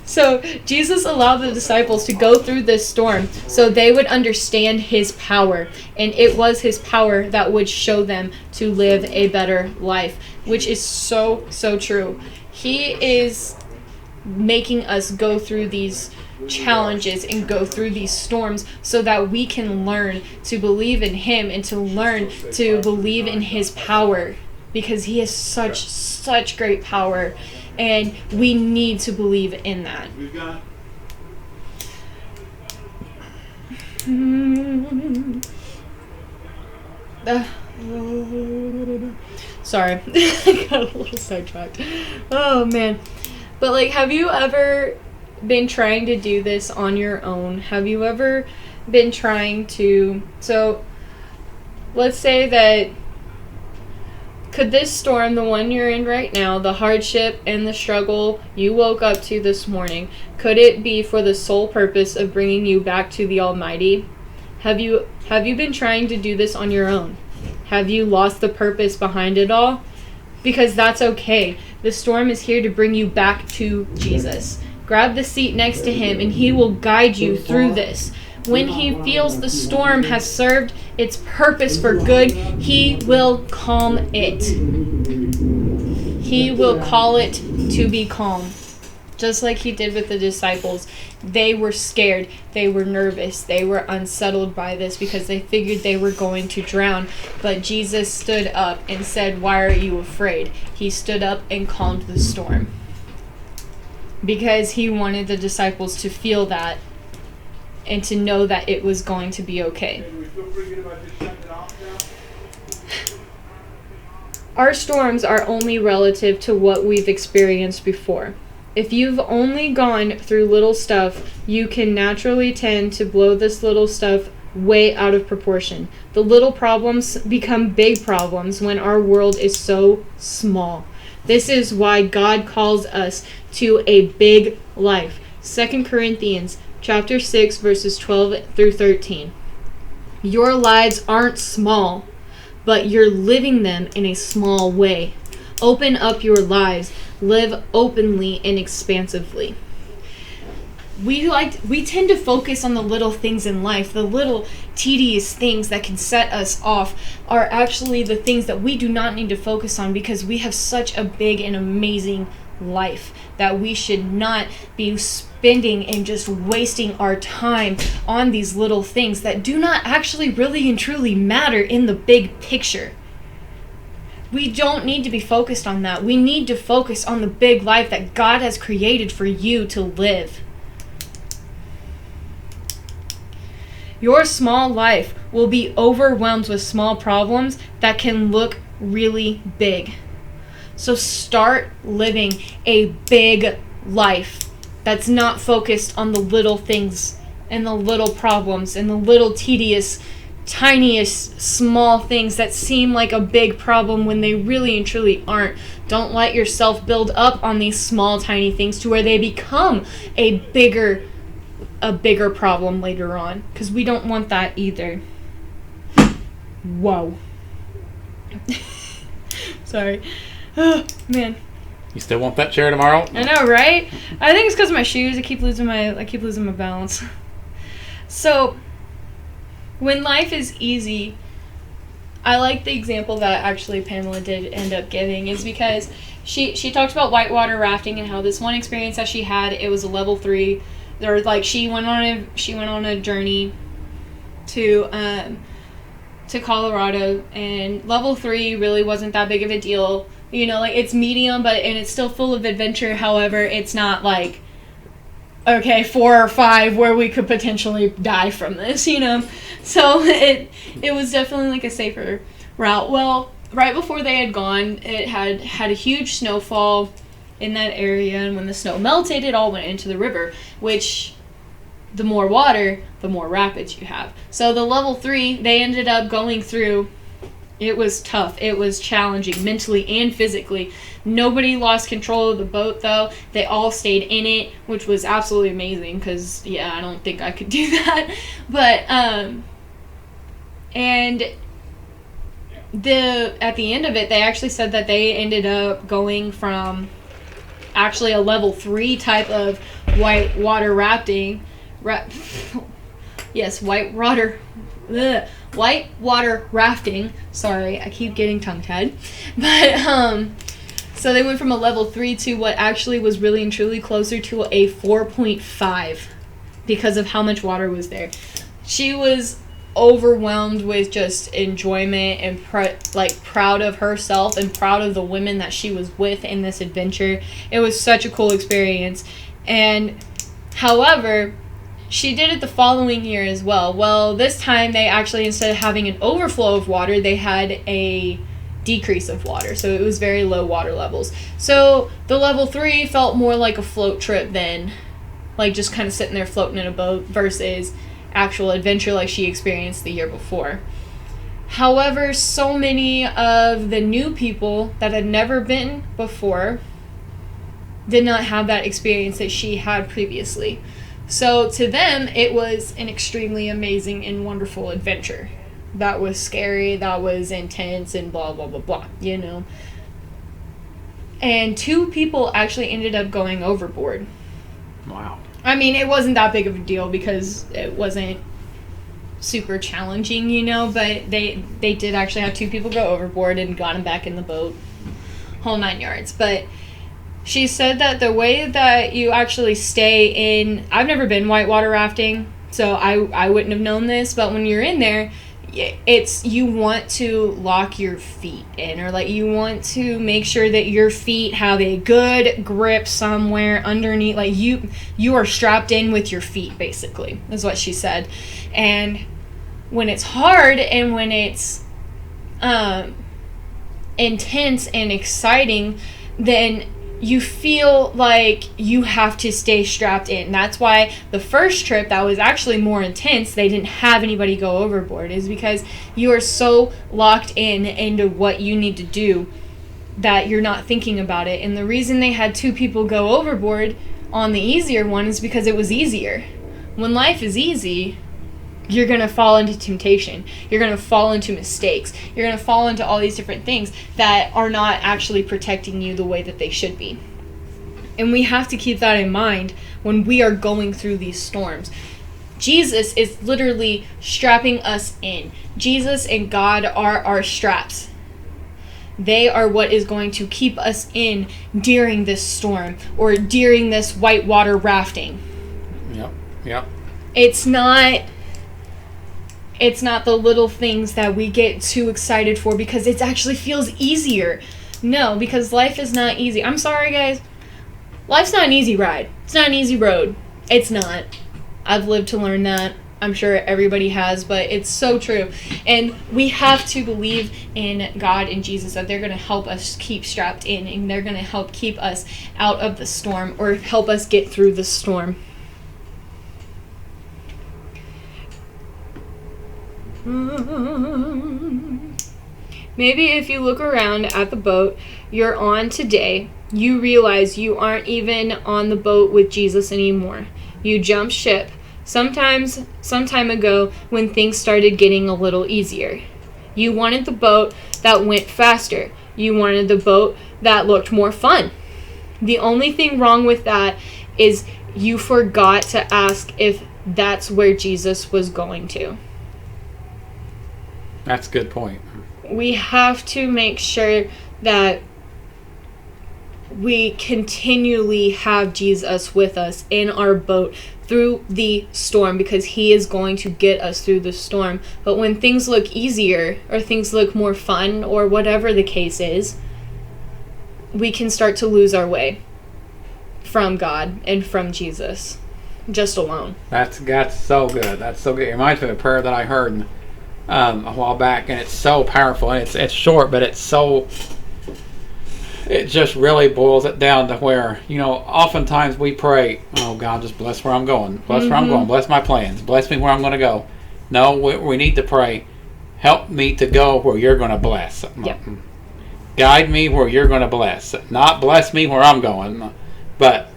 So Jesus allowed the disciples to go through this storm so they would understand his power. And it was his power that would show them to live a better life, which is so, so true. He is making us go through these challenges and go through these storms so that we can learn to believe in him and to learn to believe in his power, because he has such great power, and we need to believe in that. Sorry, I got a little sidetracked. Oh man. But have you ever been trying to do this on your own? Have you ever been trying to... So, let's say that... Could this storm, the one you're in right now, the hardship and the struggle you woke up to this morning, could it be for the sole purpose of bringing you back to the Almighty? Have you been trying to do this on your own? Have you lost the purpose behind it all? Because that's okay. The storm is here to bring you back to Jesus. Grab the seat next to him and he will guide you through this. When he feels the storm has served its purpose for good, he will calm it. He will call it to be calm. Just like he did with the disciples. They were scared. They were nervous. They were unsettled by this because they figured they were going to drown. But Jesus stood up and said, "Why are you afraid?" He stood up and calmed the storm. Because he wanted the disciples to feel that and to know that it was going to be okay. Our storms are only relative to what we've experienced before. If you've only gone through little stuff, you can naturally tend to blow this little stuff way out of proportion. The little problems become big problems when our world is so small. This is why God calls us to a big life. 2 Corinthians chapter 6, verses 12 through 13. Your lives aren't small, but you're living them in a small way. Open up your lives. Live openly and expansively. We tend to focus on the little things in life. The little tedious things that can set us off are actually the things that we do not need to focus on, because we have such a big and amazing life that we should not be spending and just wasting our time on these little things that do not actually really and truly matter in the big picture. We don't need to be focused on that. We need to focus on the big life that God has created for you to live. Your small life will be overwhelmed with small problems that can look really big. So start living a big life that's not focused on the little things and the little problems and the little tedious, tiniest, small things that seem like a big problem when they really and truly aren't. Don't let yourself build up on these small, tiny things to where they become a bigger problem later on, because we don't want that either. Whoa. Sorry. Oh, man. You still want that chair tomorrow? I know, right? I think it's because of my shoes. I keep losing my balance. So, when life is easy, I like the example that actually Pamela did end up giving, is because she talked about whitewater rafting and how this one experience that she had, it was a level 3. There was, like, she went on a journey to Colorado, and level 3 really wasn't that big of a deal. You know, like, it's medium, and it's still full of adventure. However, it's not like, okay, 4 or 5 where we could potentially die from this, you know? So it was definitely like a safer route. Well, right before they had gone, it had a huge snowfall in that area, and when the snow melted, it all went into the river, which the more water, the more rapids you have. So the level 3, they ended up going through. It was tough. It was challenging mentally and physically. Nobody lost control of the boat, though. They all stayed in it, which was absolutely amazing because, yeah, I don't think I could do that. But, and at the end of it, they actually said that they ended up going from actually a level 3 type of whitewater rafting. Whitewater rafting. Sorry, I keep getting tongue-tied. But, so they went from a level 3 to what actually was really and truly closer to a 4.5 because of how much water was there. She was overwhelmed with just enjoyment and proud of herself and proud of the women that she was with in this adventure. It was such a cool experience. And, however, she did it the following year as well. Well, this time they actually, instead of having an overflow of water, they had a decrease of water. So it was very low water levels. So the level 3 felt more like a float trip than like just kind of sitting there floating in a boat versus actual adventure like she experienced the year before. However, so many of the new people that had never been before did not have that experience that she had previously. So to them, it was an extremely amazing and wonderful adventure. That was scary, that was intense, and blah, blah, blah, blah, you know. And 2 people actually ended up going overboard. Wow. I mean, it wasn't that big of a deal because it wasn't super challenging, you know, but they did actually have 2 people go overboard and got them back in the boat, whole 9 yards. But she said that the way that you actually stay in, I've never been whitewater rafting, so I wouldn't have known this, but when you're in there, it's, you want to lock your feet in, or like you want to make sure that your feet have a good grip somewhere underneath, like you are strapped in with your feet, basically, is what she said. And when it's hard and when it's intense and exciting, then you feel like you have to stay strapped in. That's why the first trip that was actually more intense, they didn't have anybody go overboard, is because you are so locked in into what you need to do that you're not thinking about it. And the reason they had 2 people go overboard on the easier one is because it was easier. When life is easy, you're going to fall into temptation. You're going to fall into mistakes. You're going to fall into all these different things that are not actually protecting you the way that they should be. And we have to keep that in mind when we are going through these storms. Jesus is literally strapping us in. Jesus and God are our straps. They are what is going to keep us in during this storm or during this whitewater rafting. Yep. It's not the little things that we get too excited for because it actually feels easier. No, because life is not easy. I'm sorry, guys. Life's not an easy ride. It's not an easy road. It's not. I've lived to learn that. I'm sure everybody has, but it's so true. And we have to believe in God and Jesus that they're going to help us keep strapped in, and they're going to help keep us out of the storm or help us get through the storm. Maybe if you look around at the boat you're on today, you realize you aren't even on the boat with Jesus anymore. You jumped ship some time ago when things started getting a little easier. You wanted the boat that went faster. You wanted the boat that looked more fun. The only thing wrong with that is you forgot to ask if that's where Jesus was going to. That's a good point. We have to make sure that we continually have Jesus with us in our boat through the storm, because he is going to get us through the storm. But when things look easier or things look more fun or whatever the case is, we can start to lose our way from God and from Jesus just alone. That's so good. That's so good. It reminds me of a prayer that I heard a while back, and it's so powerful, and it's short, but it just really boils it down to where, oftentimes we pray, oh God, just bless where I'm going, bless where I'm going, bless my plans, bless me where I'm going to go. No, we need to pray, help me to go where you're going to bless. Yep. Guide me where you're going to bless. Not bless me where I'm going, but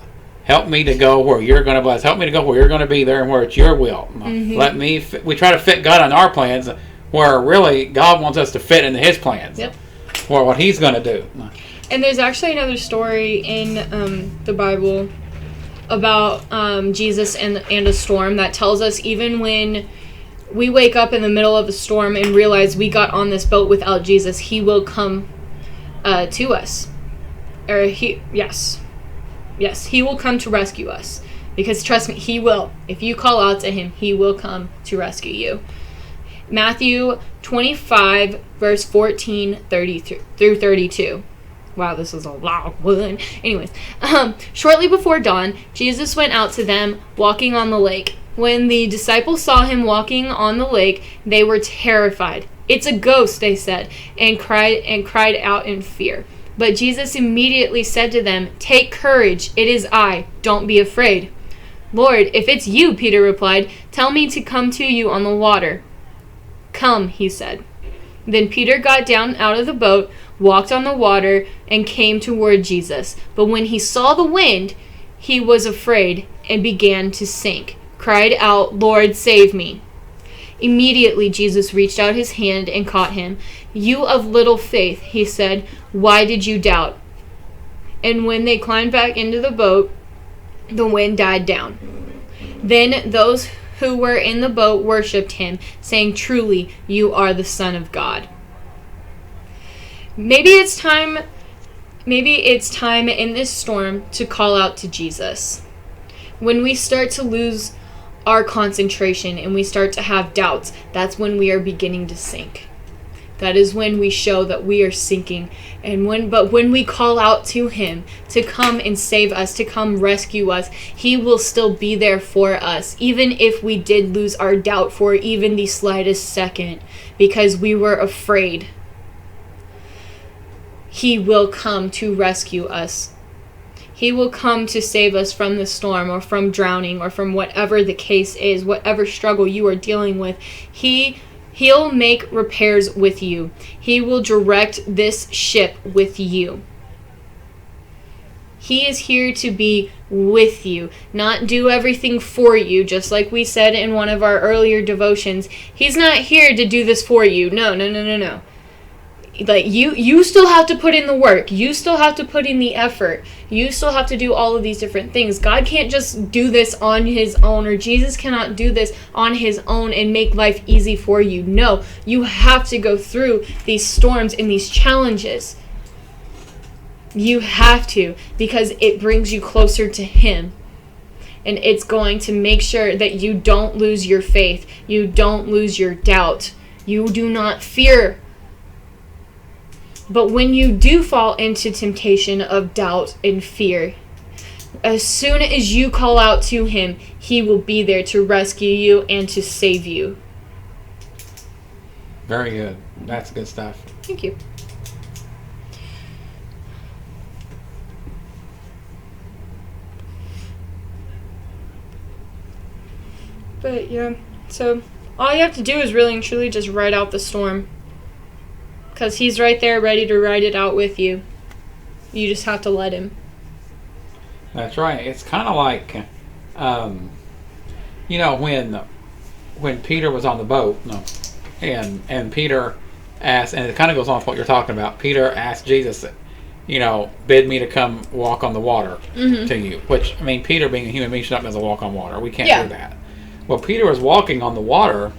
help me to go where you're going to bless. Help me to go where you're going to be there and where it's your will. We try to fit God on our plans, where really God wants us to fit into his plans. Yep. For what he's going to do. And there's actually another story in the Bible about Jesus and a storm that tells us even when we wake up in the middle of a storm and realize we got on this boat without Jesus, he will come to us. Yes, he will come to rescue us. Because trust me, he will. If you call out to him, he will come to rescue you. Matthew 25, verse 14 through 32. Wow, this is a long one. Anyways, shortly before dawn, Jesus went out to them, walking on the lake. When the disciples saw him walking on the lake, they were terrified. "It's a ghost," they said, and cried out in fear. But Jesus immediately said to them, "Take courage, it is I. Don't be afraid." "Lord, if it's you," Peter replied, "tell me to come to you on the water." "Come," he said. Then Peter got down out of the boat, walked on the water, and came toward Jesus. But when he saw the wind, he was afraid and began to sink, cried out, "Lord, save me." Immediately Jesus reached out his hand and caught him. "You of little faith," he said, "why did you doubt?" And when they climbed back into the boat, the wind died down. Then those who were in the boat worshipped him, saying, "Truly, you are the Son of God." Maybe it's time in this storm to call out to Jesus. When we start to lose our concentration and we start to have doubts, that's when we are beginning to sink. That is when we show that we are sinking. But when we call out to him to come and save us, to come rescue us, he will still be there for us, even if we did lose our doubt for even the slightest second, because we were afraid. He will come to rescue us. He will come to save us from the storm or from drowning or from whatever the case is, whatever struggle you are dealing with. He'll make repairs with you. He will direct this ship with you. He is here to be with you, not do everything for you, just like we said in one of our earlier devotions. He's not here to do this for you. No. Like you still have to put in the work. You still have to put in the effort. You still have to do all of these different things. God can't just do this on his own, or Jesus cannot do this on his own and make life easy for you. No, you have to go through these storms and these challenges. You have to, because it brings you closer to him. And it's going to make sure that you don't lose your faith. You don't lose your doubt. You do not fear. But when you do fall into temptation of doubt and fear, as soon as you call out to him, he will be there to rescue you and to save you. Very good. That's good stuff. Thank you. But yeah, so all you have to do is really and truly just ride out the storm. Because he's right there ready to ride it out with you. You just have to let him. That's right. It's kind of like, when Peter was on the boat, and Peter asked, and it kind of goes on with what you're talking about. Peter asked Jesus, bid me to come walk on the water to you. Which, I mean, Peter being a human being should not be able to walk on water. We can't do that. Well, Peter was walking on the water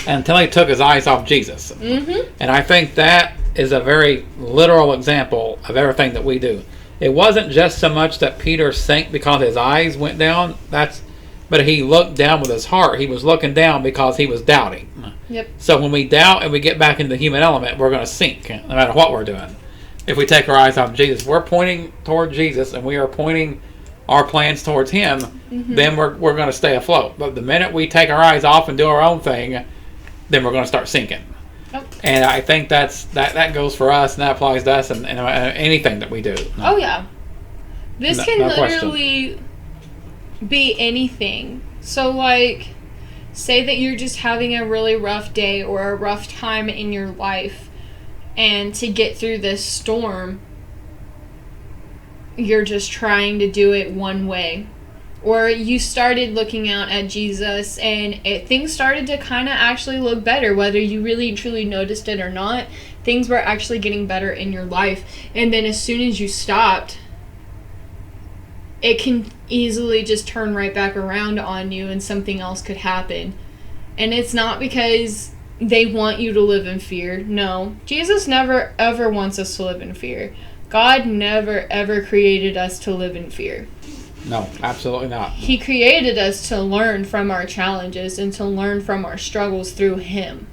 until he took his eyes off Jesus. And I think that is a very literal example of everything that we do. It wasn't just so much that Peter sank because his eyes went down, but he looked down with his heart. He was looking down because he was doubting. Yep. So when we doubt and we get back into the human element, we're going to sink, no matter what we're doing. If we take our eyes off Jesus, we're pointing toward Jesus and we are pointing our plans towards Him, then we're going to stay afloat. But the minute we take our eyes off and do our own thing, then we're going to start sinking. Yep. And I think that goes for us, and that applies to us and anything that we do. Oh, yeah. This can literally question. Be anything. So, like, say that you're just having a really rough day or a rough time in your life, and to get through this storm, you're just trying to do it one way. Or you started looking out at Jesus and things started to kind of actually look better, whether you really truly noticed it or not. Things were actually getting better in your life. And then as soon as you stopped, it can easily just turn right back around on you and something else could happen. And it's not because they want you to live in fear. No, Jesus never ever wants us to live in fear. God never ever created us to live in fear. No, absolutely not. He created us to learn from our challenges and to learn from our struggles through Him.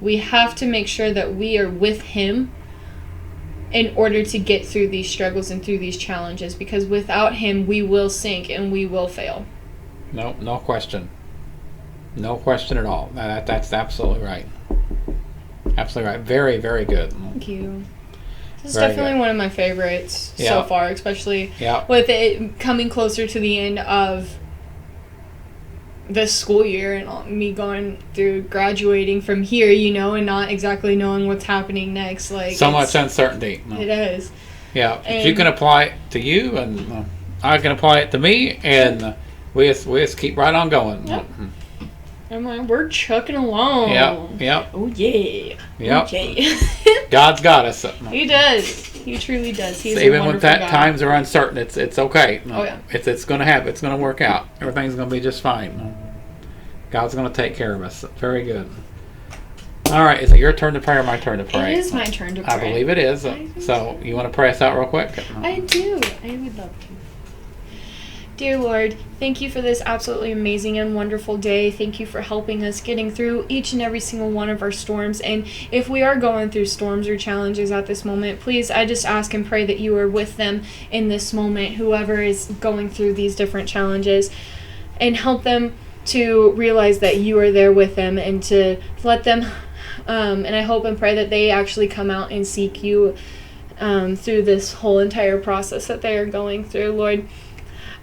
We have to make sure that we are with Him in order to get through these struggles and through these challenges, because without Him we will sink and we will fail. No question. No question at all. That's absolutely right. Absolutely right. Very, very good. Thank you. This is Very definitely good. one of my favorites so far, especially with it coming closer to the end of this school year and me going through graduating from here, and not exactly knowing what's happening next. Like so much uncertainty. It is. Yeah, and you can apply it to you, and I can apply it to me, and we just keep right on going. Yep. I'm like, we're chucking along. Yep. Oh, yeah. Yep. Okay. God's got us. He does. He truly does. He's even a when God. times are uncertain, it's okay. Oh, yeah. It's going to happen. It's going to work out. Everything's going to be just fine. God's going to take care of us. Very good. All right. Is it your turn to pray or my turn to pray? It is my turn to pray. I believe it is. So you want to pray us out real quick? I do. I would love to. Dear Lord, thank you for this absolutely amazing and wonderful day. Thank you for helping us getting through each and every single one of our storms. And if we are going through storms or challenges at this moment, please, I just ask and pray that you are with them in this moment, whoever is going through these different challenges, and help them to realize that you are there with them and to let them, and I hope and pray that they actually come out and seek you through this whole entire process that they are going through, Lord.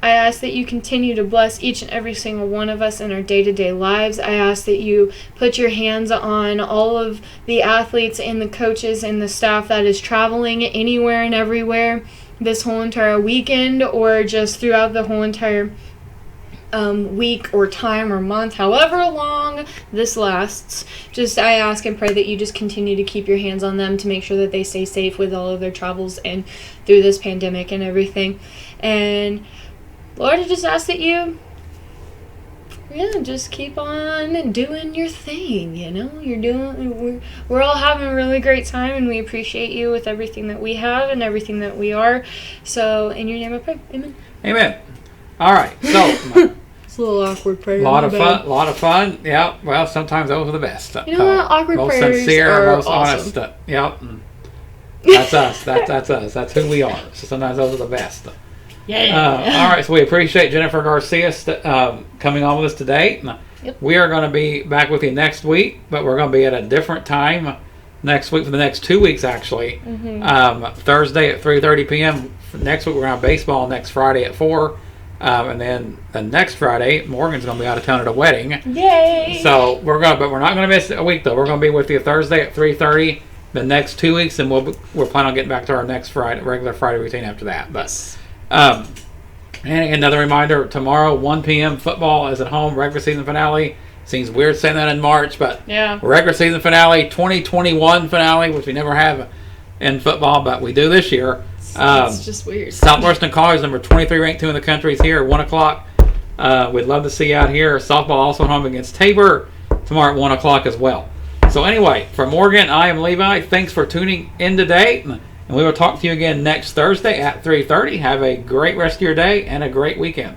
I ask that you continue to bless each and every single one of us in our day-to-day lives. I ask that you put your hands on all of the athletes and the coaches and the staff that is traveling anywhere and everywhere this whole entire weekend, or just throughout the whole entire week or time or month, however long this lasts. Just I ask and pray that you just continue to keep your hands on them to make sure that they stay safe with all of their travels and through this pandemic and everything. And Lord, I just ask that you, just keep on doing your thing, we're all having a really great time, and we appreciate you with everything that we have and everything that we are. So, in your name I pray. Amen. Amen. All right. So, it's a little awkward prayer. A lot of fun. Yeah. Well, sometimes those are the best. You know what? Awkward most prayers sincere, are most awesome. honest. Yep. That's us. That's us. That's who we are. So sometimes those are the best. Yeah. All right, so we appreciate Jennifer Garcia coming on with us today. Yep. We are going to be back with you next week, but we're going to be at a different time next week for the next 2 weeks, actually. Mm-hmm. Thursday at 3:30 p.m. Next week we're going to have baseball. Next Friday at 4. And then the next Friday, Morgan's going to be out of town at a wedding. Yay! So we're not going to miss a week though. We're going to be with you Thursday at 3:30. The next 2 weeks, and we're planning on getting back to our next regular Friday routine after that. But. And another reminder, tomorrow 1 p.m. football is at home, regular season finale. Seems weird saying that in March, but yeah, regular season finale, 2021 finale, which we never have in football, but we do this year. It's just weird. Southwestern College, number 23 ranked 2 in the country, is here at 1 o'clock. We'd love to see you out here. Softball also at home against Tabor tomorrow at 1 o'clock as well. So anyway, for Morgan, I am Levi. Thanks for tuning in today. And we will talk to you again next Thursday at 3:30. Have a great rest of your day and a great weekend.